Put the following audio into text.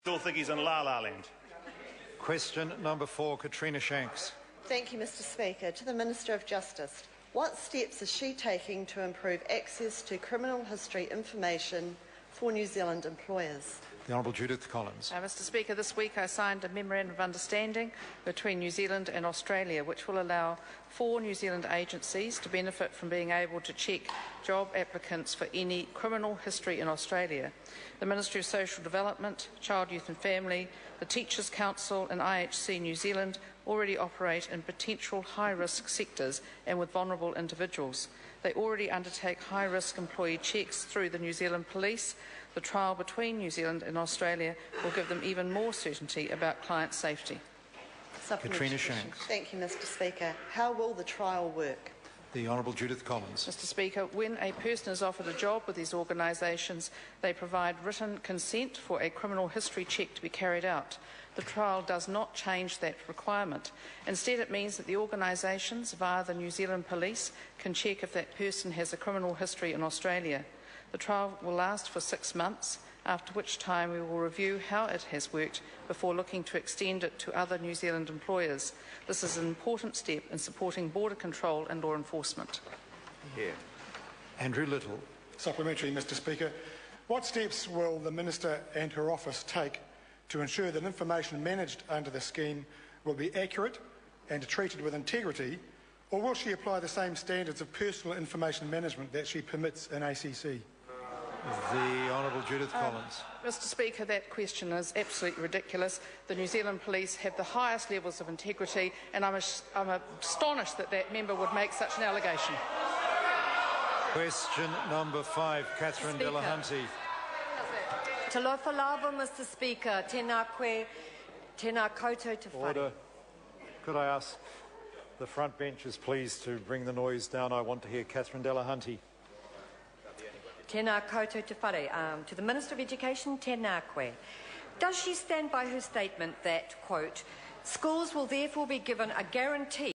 Still think he's in La La Land. Question number 4, Katrina Shanks. Thank you, Mr Speaker. To the Minister of Justice, what steps is she taking to improve access to criminal history information for New Zealand employers? The Honourable Judith Collins. Mr Speaker, this week I signed a Memorandum of Understanding between New Zealand and Australia, which will allow 4 New Zealand agencies to benefit from being able to check job applicants for any criminal history in Australia. The Ministry of Social Development, Child, Youth and Family, the Teachers Council and IHC New Zealand already operate in potential high-risk sectors and with vulnerable individuals. They already undertake high-risk employee checks through the New Zealand Police. The trial between New Zealand and Australia will give them even more certainty about client safety. Katrina Shanks. Thank you, Mr Speaker. How will the trial work? The Honourable Judith Collins. Mr Speaker, when a person is offered a job with these organisations, they provide written consent for a criminal history check to be carried out. The trial does not change that requirement. Instead, it means that the organisations, via the New Zealand Police, can check if that person has a criminal history in Australia. The trial will last for 6 months, after which time we will review how it has worked before looking to extend it to other New Zealand employers. This is an important step in supporting border control and law enforcement. Andrew Little. Supplementary, Mr Speaker. What steps will the Minister and her office take to ensure that information managed under the scheme will be accurate and treated with integrity, or will she apply the same standards of personal information management that she permits in ACC? The Honourable Judith Collins. Mr Speaker, that question is absolutely ridiculous. The New Zealand Police have the highest levels of integrity, and I'm astonished that that member would make such an allegation. Question number 5, Catherine Delahunty. Talofa lava, Mr Speaker. Tēnā koe, tēnā koutou te whare. Order. Could I ask the front benches, please, to bring the noise down? I want to hear Catherine Delahunty. Tēnā koutou te whare. To the Minister of Education, tēnā koe. Does she stand by her statement that, quote, schools will therefore be given a guarantee